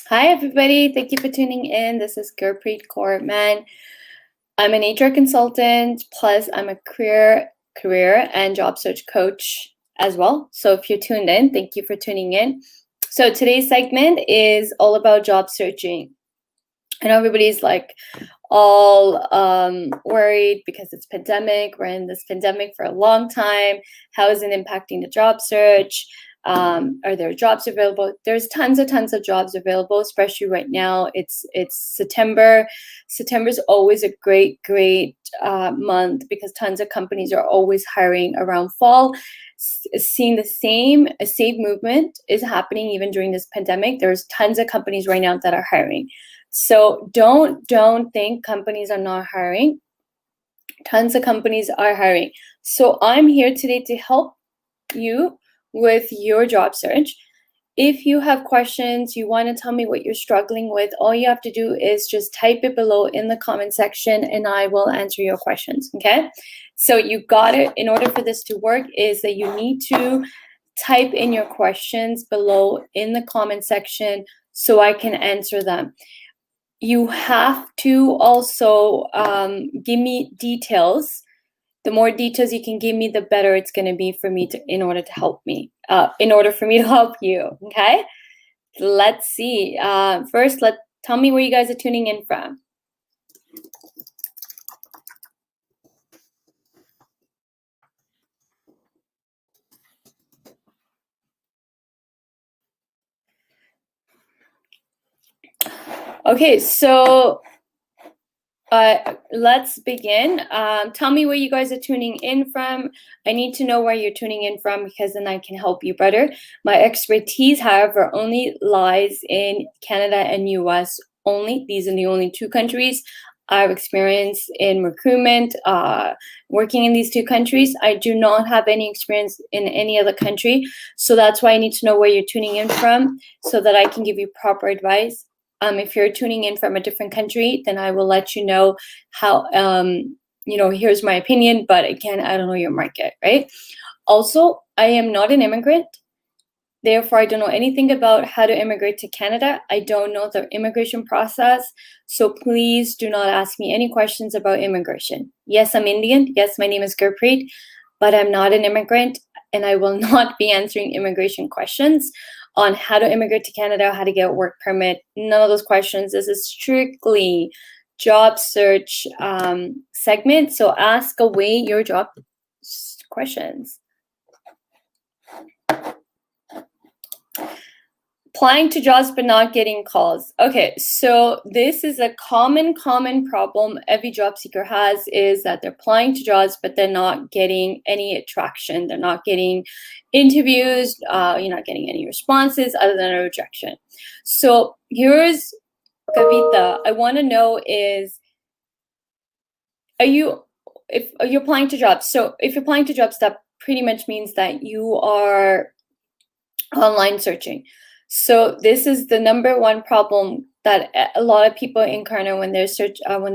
Hi, everybody. Thank you for tuning in. This is Gurpreet Kaur Mann. I'm an HR consultant, plus I'm a career and job search coach as well. So if you're tuned in, thank you for tuning in. So today's segment is all about job searching. I know everybody's like all worried because it's pandemic. We're in this pandemic for a long time. How is it impacting the job search? Are there jobs available? There's tons of jobs available, especially right now. It's September. September's always a great month because tons of companies are always hiring around fall. Seeing the same movement is happening even during this pandemic. There's tons of companies right now that are hiring. So don't think companies are not hiring. Tons of companies are hiring. So I'm here today to help you with your job search. If you have questions, you want to tell me what you're struggling with, all you have to do is just type it below in the comment section and I will answer your questions, okay? So you got it. In order for this to work is that you need to type in your questions below in the comment section so I can answer them. You have to also give me details. The more details you can give me, the better it's going to be for me in order for me to help you. Okay, let's see. First, tell me where you guys are tuning in from. Okay, so let's begin. Tell me where you guys are tuning in from. I need to know where you're tuning in from because then I can help you better. My expertise, however, only lies in Canada and US only. These are the only two countries I have experience in recruitment, working in these two countries. I do not have any experience in any other country. So that's why I need to know where you're tuning in from so that I can give you proper advice. If you're tuning in from a different country, then I will let you know how, here's my opinion, but again, I don't know your market, right? Also, I am not an immigrant. Therefore, I don't know anything about how to immigrate to Canada. I don't know the immigration process. So please do not ask me any questions about immigration. Yes, I'm Indian. Yes, my name is Gurpreet, but I'm not an immigrant and I will not be answering immigration questions on how to immigrate to Canada, how to get a work permit. None of those questions. This is strictly job search segment. So ask away your job questions. Applying to jobs but not getting calls. Okay, so this is a common problem every job seeker has, is that they're applying to jobs but they're not getting any attraction. They're not getting interviews. You're not getting any responses other than a rejection. So here's Kavita. I want to know is, if you're applying to jobs? So if you're applying to jobs, that pretty much means that you are online searching. So this is the number one problem that a lot of people encounter when they're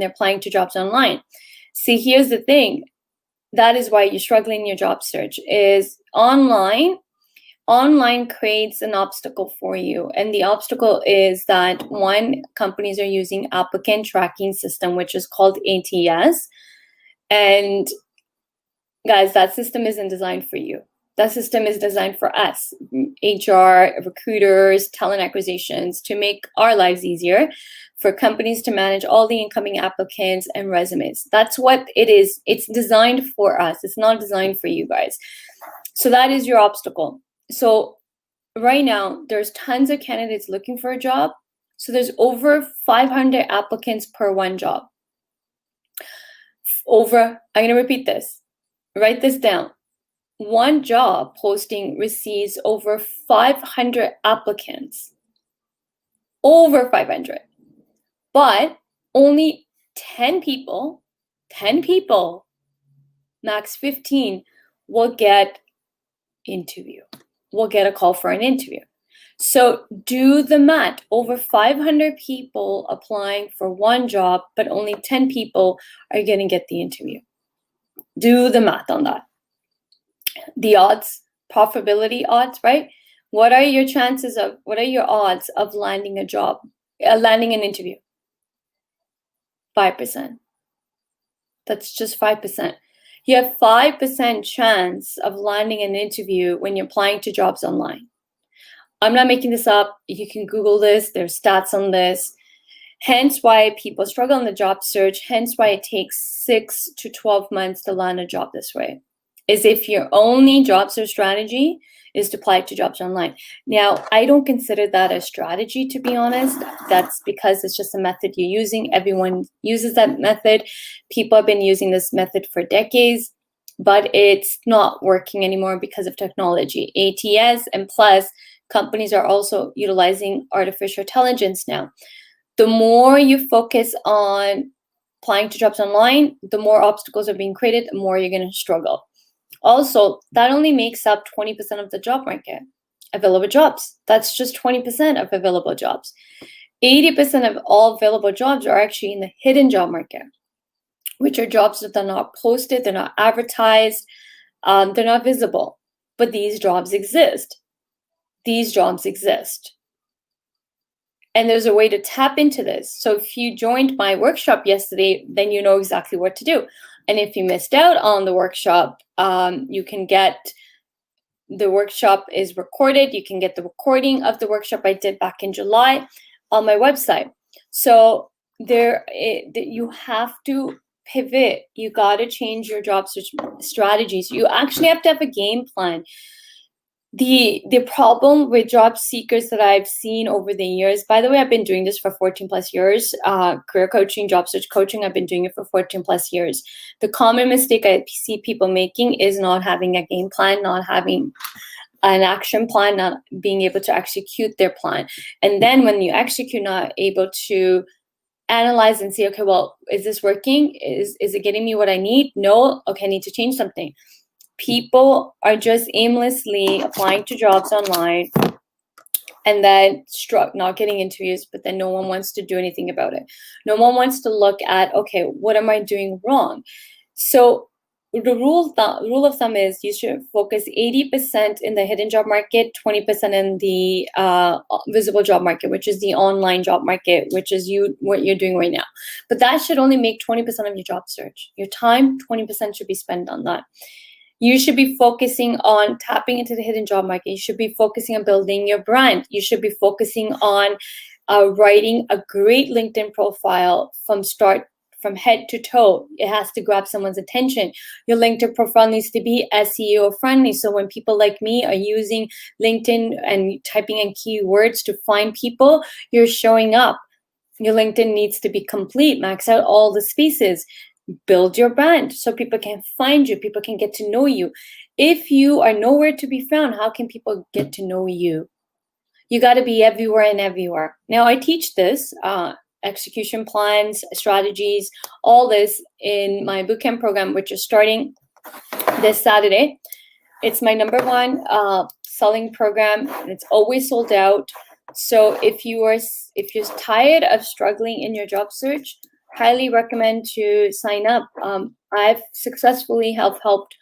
applying to jobs online. See, here's the thing. That is why you're struggling in your job search. Is online creates an obstacle for you, and the obstacle is that one, companies are using applicant tracking system, which is called ATS, and guys, that system isn't designed for you. That system is designed for us, HR, recruiters, talent acquisitions, to make our lives easier, for companies to manage all the incoming applicants and resumes. That's what it is. It's designed for us. It's not designed for you guys. So that is your obstacle. So right now, there's tons of candidates looking for a job. So there's over 500 applicants per one job. I'm going to repeat this. Write this down. One job posting receives over 500 applicants. Over 500. But only 10 people, max 15, will get a call for an interview. So do the math. Over 500 people applying for one job, but only 10 people are going to get the interview. Do the math on that. The odds, profitability odds, right? What are your odds of landing a job, landing an interview? 5%. That's just 5%. You have 5% chance of landing an interview when you're applying to jobs online. I'm not making this up. You can Google this. There's stats on this. Hence why people struggle in the job search. Hence why it takes 6 to 12 months to land a job this way. Is if your only job search strategy is to apply to jobs online. Now, I don't consider that a strategy, to be honest. That's because it's just a method you're using. Everyone uses that method. People have been using this method for decades, but it's not working anymore because of technology. ATS and plus, companies are also utilizing artificial intelligence now. The more you focus on applying to jobs online, the more obstacles are being created, the more you're going to struggle. Also, that only makes up 20% of the job market, available jobs. That's just 20% of available jobs. 80% of all available jobs are actually in the hidden job market, which are jobs that are not posted, they're not advertised, they're not visible. But these jobs exist. These jobs exist. And there's a way to tap into this. So if you joined my workshop yesterday, then you know exactly what to do. And if you missed out on the workshop, you can get the workshop is recorded. You can get the recording of the workshop I did back in July on my website. So you have to pivot. You got to change your job search strategies. You actually have to have a game plan. The problem with job seekers that I've seen over the years, by the way, I've been doing this for 14 plus years, career coaching, job search coaching, I've been doing it for 14 plus years. The common mistake I see people making is not having a game plan, not having an action plan, not being able to execute their plan. And then when you execute, not able to analyze and see, okay, well, is this working? Is it getting me what I need? No, okay, I need to change something. People are just aimlessly applying to jobs online and then not getting interviews, but then no one wants to do anything about it. No one wants to look at, okay, what am I doing wrong? So the rule of thumb is you should focus 80% in the hidden job market, 20% in the visible job market, which is the online job market, which is what you're doing right now. But that should only make 20% of your job search. Your time, 20% should be spent on that. You should be focusing on tapping into the hidden job market. You should be focusing on building your brand. You should be focusing on writing a great LinkedIn profile from head to toe. It has to grab someone's attention. Your LinkedIn profile needs to be SEO friendly. So when people like me are using LinkedIn and typing in keywords to find people, you're showing up. Your LinkedIn needs to be complete. Max out all the spaces. Build your brand so people can find you, people can get to know you. If you are nowhere to be found, how can people get to know you? You got to be everywhere and everywhere. Now, I teach this, execution plans, strategies, all this in my bootcamp program, which is starting this Saturday. It's my number one selling program, and it's always sold out. So if you're tired of struggling in your job search, highly recommend to sign up. I've successfully helped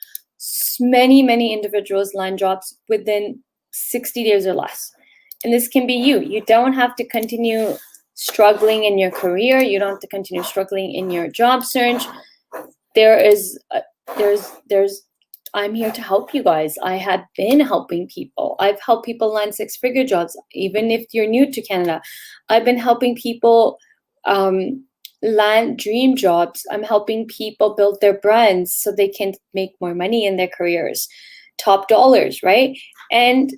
many individuals land jobs within 60 days or less. And this can be you. You don't have to continue struggling in your career. You don't have to continue struggling in your job search. I'm here to help you guys. I have been helping people. I've helped people land 6-figure jobs, even if you're new to Canada. I've been helping people land dream jobs. I'm helping people build their brands so they can make more money in their careers, top dollars, right? And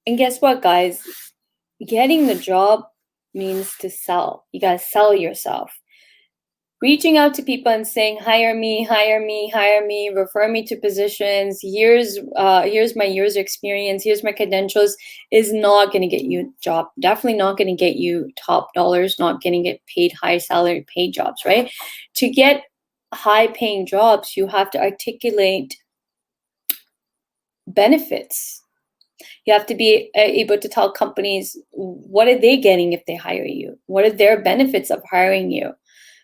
guess what, guys? Getting the job means to sell. You gotta sell yourself. Reaching out to people and saying, hire me, refer me to positions, here's my years of experience, here's my credentials, is not going to get you a job. Definitely not going to get you top dollars, not going to get paid high salary paid jobs, right? To get high paying jobs, you have to articulate benefits. You have to be able to tell companies, what are they getting if they hire you? What are their benefits of hiring you?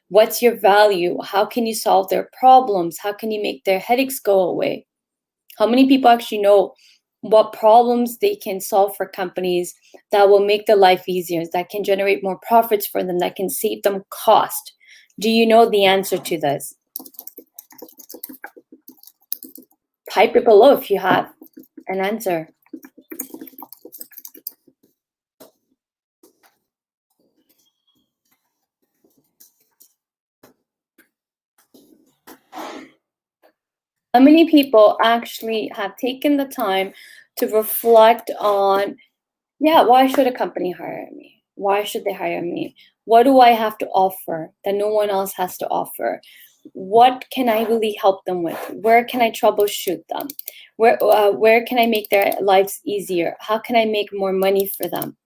What's your value? How can you solve their problems? How can you make their headaches go away? How many people actually know what problems they can solve for companies that will make their life easier, that can generate more profits for them, that can save them cost. Do you know the answer to this? Type it below if you have an answer. How many people actually have taken the time to reflect on, yeah, why should a company hire me? Why should they hire me? What do I have to offer that no one else has to offer? What can I really help them with? Where can I troubleshoot them? Where can I make their lives easier? How can I make more money for them?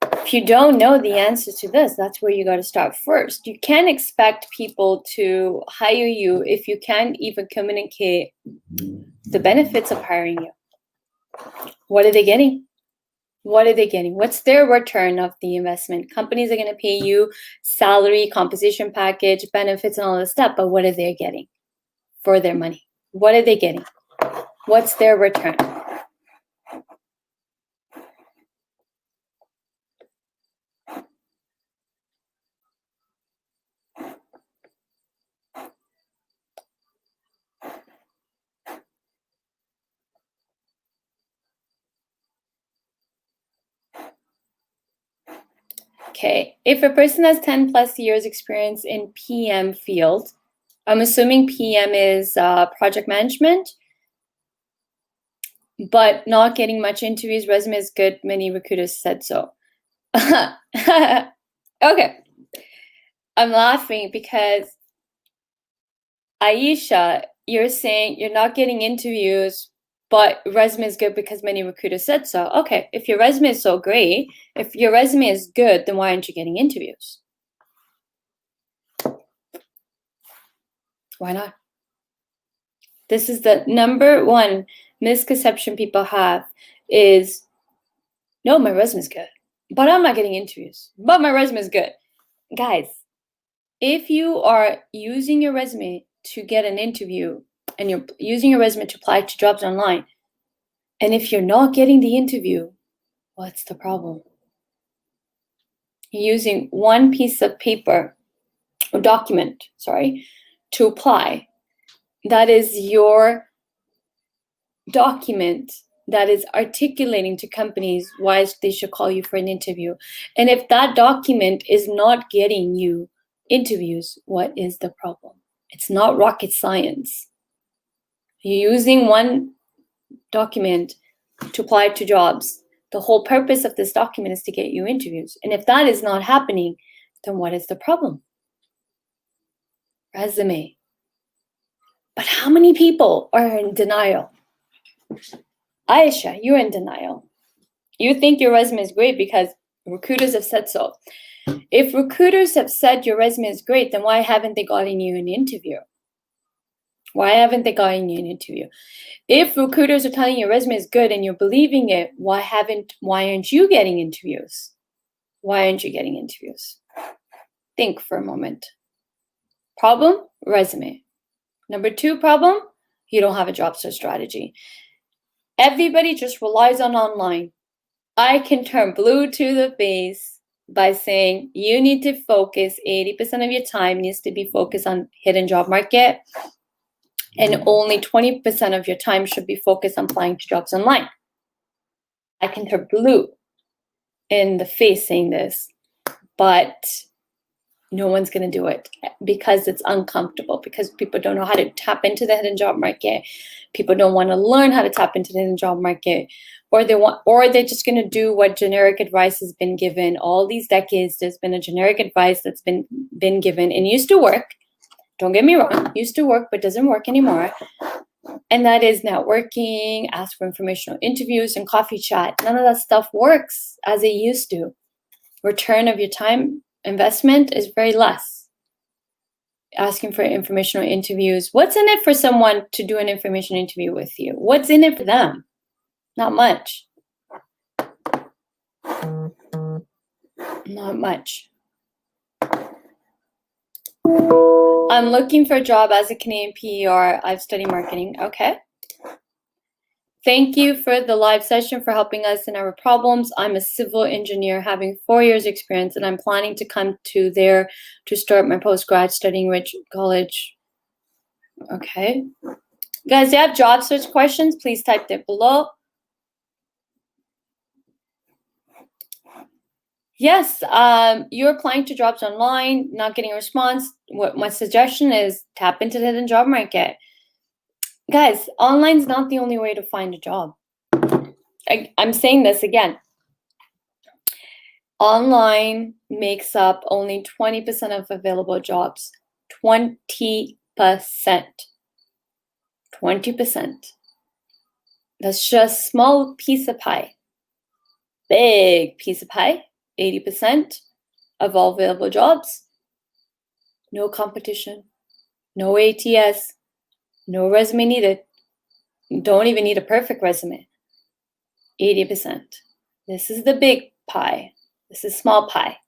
If you don't know the answer to this, that's where you got to start first. You can't expect people to hire you if you can't even communicate the benefits of hiring you. What are they getting? What are they getting? What's their return of the investment? Companies are going to pay you salary, compensation package, benefits, and all this stuff, but what are they getting for their money? What are they getting? What's their return? Okay, if a person has 10 plus years experience in PM field, I'm assuming PM is project management, but not getting much interviews, resume is good, many recruiters said so. Okay, I'm laughing because Aisha, you're saying you're not getting interviews, but resume is good because many recruiters said so. Okay, if your resume is so great, if your resume is good, then why aren't you getting interviews? Why not? This is the number one misconception people have is, no, my resume is good, but I'm not getting interviews, but my resume is good. Guys, if you are using your resume to get an interview and you're using your resume to apply to jobs online, and if you're not getting the interview, what's the problem? You're using one piece of paper or document, sorry, to apply. That is your document that is articulating to companies why they should call you for an interview. And if that document is not getting you interviews, what is the problem? It's not rocket science. You're using one document to apply to jobs. The whole purpose of this document is to get you interviews. And if that is not happening, then what is the problem? Resume. But how many people are in denial? Aisha, you're in denial. You think your resume is great because recruiters have said so. If recruiters have said your resume is great, then why haven't they gotten you an interview? Why haven't they gotten you an interview? If recruiters are telling you your resume is good and you're believing it, why aren't you getting interviews? Why aren't you getting interviews? Think for a moment. Problem? Resume. Number two problem, you don't have a job search strategy. Everybody just relies on online. I can turn blue to the face by saying you need to focus 80% of your time needs to be focused on hidden job market, and only 20% of your time should be focused on applying to jobs online. I can turn blue in the face saying this, but no one's going to do it because it's uncomfortable, because people don't know how to tap into the hidden job market. People don't want to learn how to tap into the hidden job market, or they're just going to do what generic advice has been given all these decades. There's been a generic advice that's been given and used to work. Don't get me wrong, used to work, but doesn't work anymore. And that is networking, ask for informational interviews, and coffee chat. None of that stuff works as it used to. Return of your time investment is very less. Asking for informational interviews. What's in it for someone to do an information interview with you? What's in it for them? Not much. Not much. I'm looking for a job as a Canadian PER. I've studied marketing. Okay. Thank you for the live session, for helping us in our problems. I'm a civil engineer having 4 years experience, and I'm planning to come to there to start my postgrad studying Rich College. Okay. Guys, if you have job search questions, please type them below. Yes, you're applying to jobs online, not getting a response. What my suggestion is, tap into the hidden job market. Guys, online's not the only way to find a job. I'm saying this again. Online makes up only 20% of available jobs. 20%. 20%. That's just a small piece of pie. Big piece of pie. 80% of all available jobs. No competition. No ATS. No resume needed. You don't even need a perfect resume. 80%. This is the big pie. This is small pie.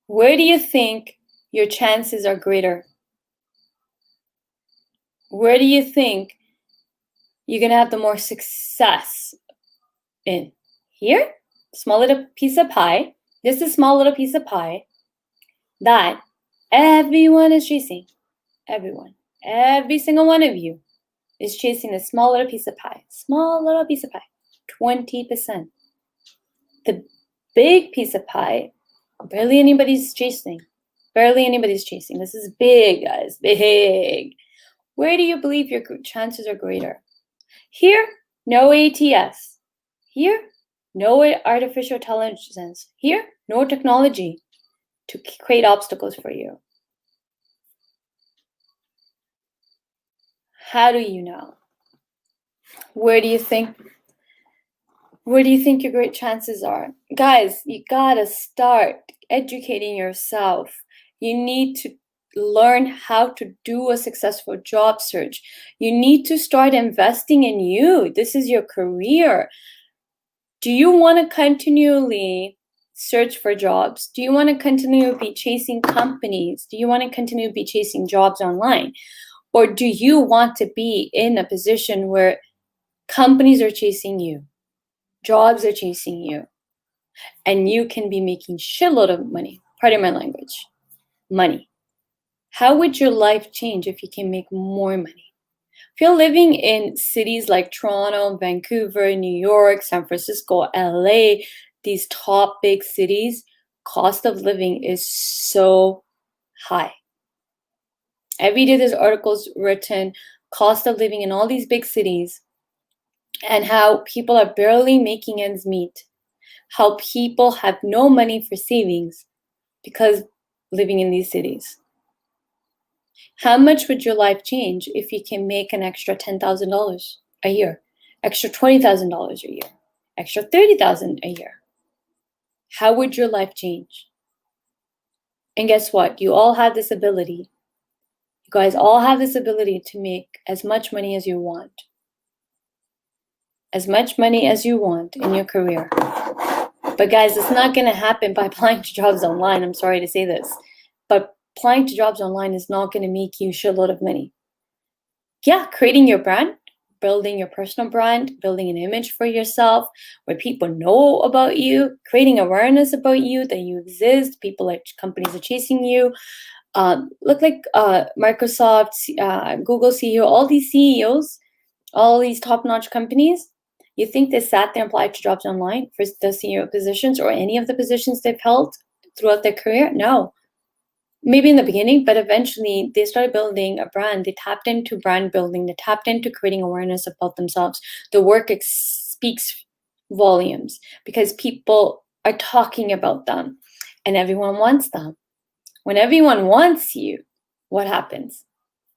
Where do you think your chances are greater? Where do you think you're going to have the more success in? Here? Small little piece of pie. This is a small little piece of pie that everyone is chasing. Everyone. Every single one of you is chasing a small little piece of pie. Small little piece of pie. 20%. The big piece of pie, barely anybody's chasing. Barely anybody's chasing. This is big, guys. Big. Where do you believe your chances are greater? Here, no ATS. Here, no artificial intelligence. Here, no technology to create obstacles for you. How do you know? Where do you think your great chances are? Guys, you gotta start educating yourself. You need to learn how to do a successful job search. You need to start investing in you. This is your career. Do you want to continually search for jobs? Do you want to continue to be chasing companies? Do you want to continue to be chasing jobs online? Or do you want to be in a position where companies are chasing you, jobs are chasing you, and you can be making shitload of money? Pardon my language. Money. How would your life change if you can make more money? If you're living in cities like Toronto, Vancouver, New York, San Francisco, LA, these top big cities, cost of living is so high. Every day there's articles written, cost of living in all these big cities, and how people are barely making ends meet. How people have no money for savings because living in these cities. How much would your life change if you can make an extra $10,000 a year, extra $20,000 a year, extra $30,000 a year? How would your life change? And guess what? You all have this ability. You guys all have this ability to make as much money as you want. As much money as you want in your career. But guys, it's not going to happen by applying to jobs online. I'm sorry to say this. But applying to jobs online is not going to make you a shitload of money. Yeah, creating your brand, building your personal brand, building an image for yourself where people know about you, creating awareness about you, that you exist, people like companies are chasing you. Look like Microsoft, Google CEO, all these CEOs, all these top-notch companies. You think they sat there and applied to jobs online for the CEO positions or any of the positions they've held throughout their career? No. Maybe in the beginning, but eventually they started building a brand. They tapped into brand building. They tapped into creating awareness about themselves. The work speaks volumes because people are talking about them and everyone wants them. When everyone wants you, what happens?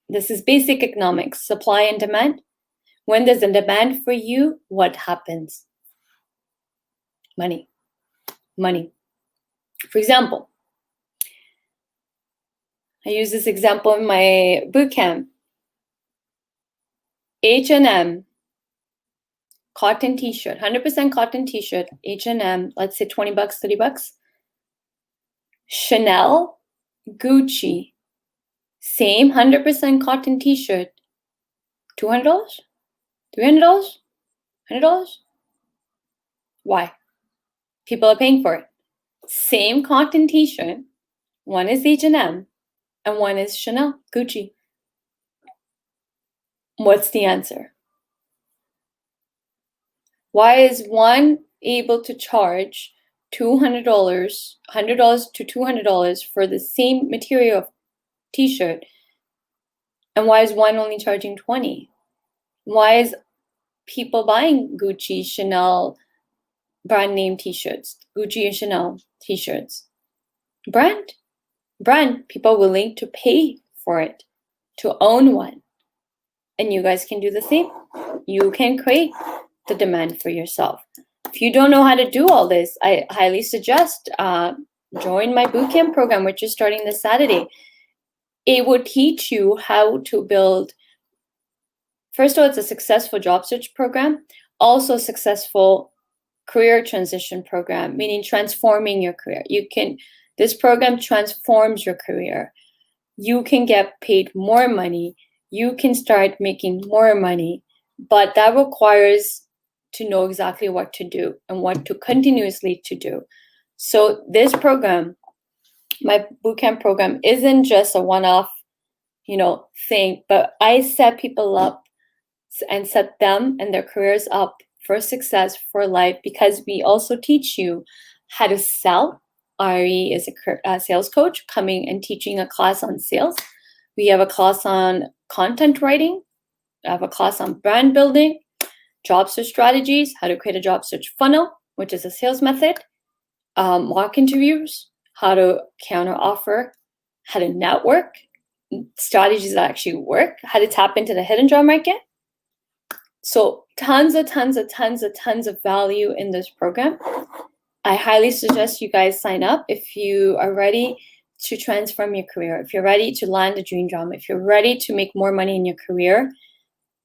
This is basic economics, supply and demand. When there's a demand for you, what happens? Money. Money. For example, I use this example in my bootcamp. H&M, cotton t-shirt, 100% cotton t-shirt, H&M, let's say 20 bucks, 30 bucks. Chanel, Gucci, same 100% cotton t-shirt, $200, $300. $100? Why? People are paying for it. Same cotton t-shirt. One is H&M and one is Chanel, Gucci. What's the answer? Why is one able to charge $200, $100 to $200 for the same material t-shirt, and why is one only charging $20? Why is people buying Gucci, Chanel, brand name t-shirts, Gucci and Chanel t-shirts? Brand, people willing to pay for it, to own one. And you guys can do the same. You can create the demand for yourself. If you don't know how to do all this, I highly suggest join my bootcamp program, which is starting this Saturday. It will teach you how to build. First of all, it's a successful job search program, also successful career transition program, meaning transforming your career. This program transforms your career. You can get paid more money. You can start making more money, but that requires to know exactly what to do and what to continuously to do. So this program, my bootcamp program, isn't just a one-off, thing, but I set people up and set them and their careers up for success for life, because we also teach you how to sell. Ari is a sales coach coming and teaching a class on sales. We have a class on content writing. I have a class on brand building, job search strategies, how to create a job search funnel, which is a sales method, mock interviews, how to counter offer, how to network, strategies that actually work, how to tap into the hidden job market. So tons of value in this program. I highly suggest you guys sign up if you are ready to transform your career, if you're ready to land a dream job, if you're ready to make more money in your career.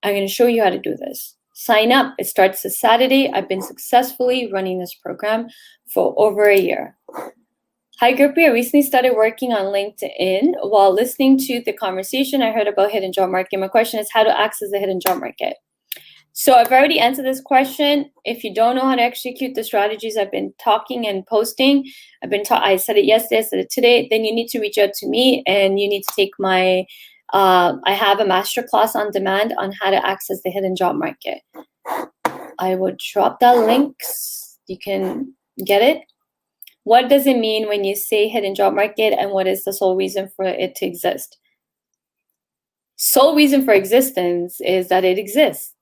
I'm going to show you how to do this. Sign up. It starts this Saturday. I've been successfully running this program for over a year. Hi, Gurpreet. I recently started working on LinkedIn. While listening to the conversation, I heard about hidden job market. My question is how to access the hidden job market. So I've already answered this question. If you don't know how to execute the strategies I've been talking and posting, I said it yesterday, I said it today, then you need to reach out to me and you need to take my, I have a masterclass on demand on how to access the hidden job market. I will drop that link. You can get it. What does it mean when you say hidden job market, and what is the sole reason for it to exist? Sole reason for existence is that it exists.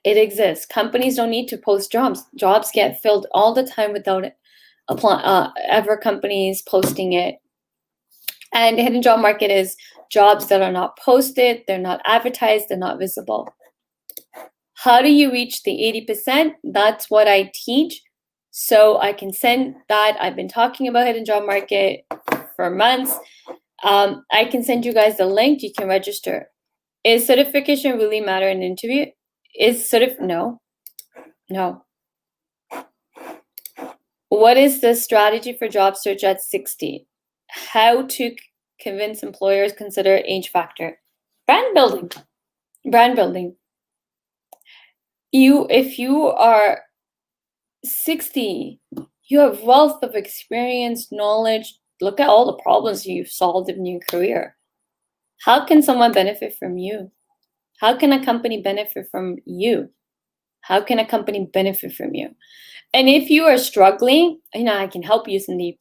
It exists. Companies don't need to post jobs. Jobs get filled all the time without ever companies posting it. And the hidden job market is jobs that are not posted, they're not advertised, they're not visible. How do you reach the 80%? That's what I teach. So I can send that. I've been talking about hidden job market for months. I can send you guys the link. You can register. Is certification really matter in an interview? No. What is the strategy for job search at 60? How to convince employers consider age factor? Brand building. If you are 60, you have wealth of experience, knowledge. Look at all the problems you've solved in your career. How can someone benefit from you? How can a company benefit from you? How can a company benefit from you? And if you are struggling, I can help you, Sandeep,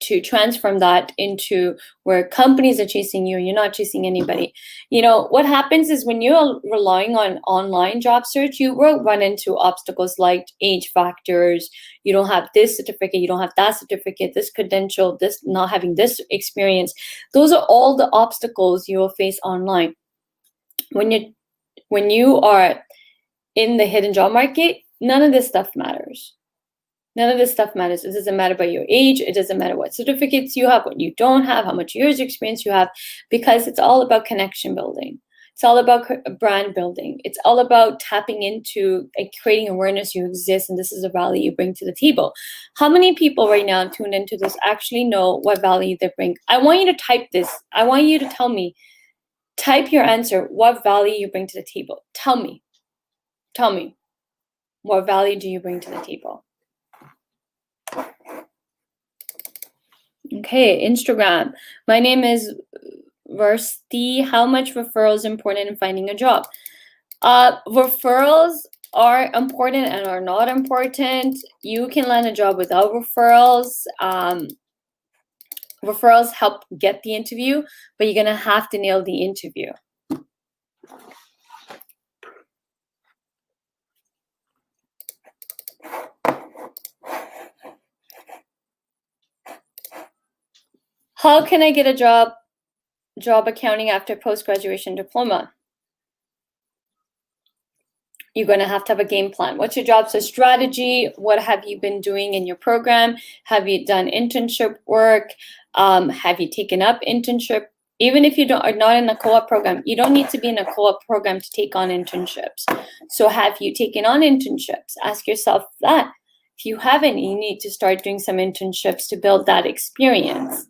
to transform that into where companies are chasing you, you're not chasing anybody. What happens is when you're relying on online job search, you will run into obstacles like age factors. You don't have this certificate, you don't have that certificate, this credential, this not having this experience. Those are all the obstacles you will face online. When you are in the hidden job market, none of this stuff matters. None of this stuff matters. It doesn't matter about your age. It doesn't matter what certificates you have, what you don't have, how much years experience you have, because it's all about connection building. It's all about brand building. It's all about tapping into and creating awareness you exist, and this is a value you bring to the table. How many people right now tuned into this actually know what value they bring? I want you to type this. I want you to tell me. Type your answer. What value you bring to the table? Tell me. What value do you bring to the table? Okay, Instagram. My name is Varsti. How much referral is important in finding a job? Referrals are important and are not important. You can land a job without referrals. Referrals help get the interview, but you're gonna have to nail the interview. How can I get a job accounting after post-graduation diploma? You're going to have a game plan. What's your job search strategy? What have you been doing in your program? Have you done internship work? Have you taken up internship? Even if you are not in a co-op program, you don't need to be in a co-op program to take on internships. So have you taken on internships? Ask yourself that. If you haven't, you need to start doing some internships to build that experience.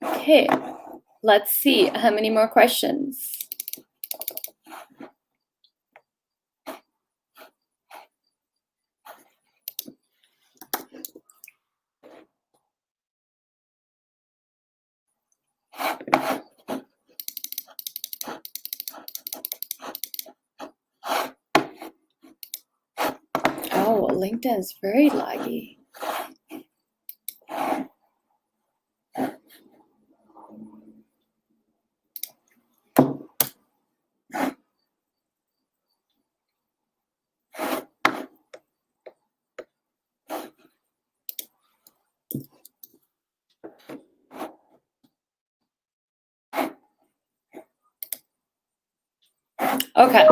Okay, let's see how many more questions. Oh, LinkedIn is very laggy. Okay.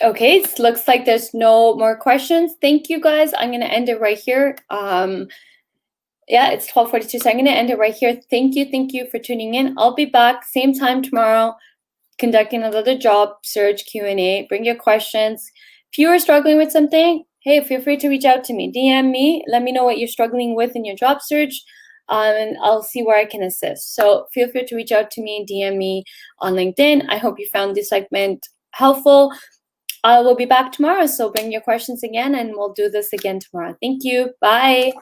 Okay, it looks like there's no more questions. Thank you, guys. I'm going to end it right here. Yeah, it's 12:42, so I'm going to end it right here. Thank you for tuning in. I'll be back same time tomorrow, conducting another job search Q&A. Bring your questions. If you are struggling with something, hey, feel free to reach out to me. DM me. Let me know what you're struggling with in your job search, and I'll see where I can assist. So feel free to reach out to me, DM me on LinkedIn. I hope you found this segment helpful. I will be back tomorrow, so bring your questions again, and we'll do this again tomorrow. Thank you. Bye.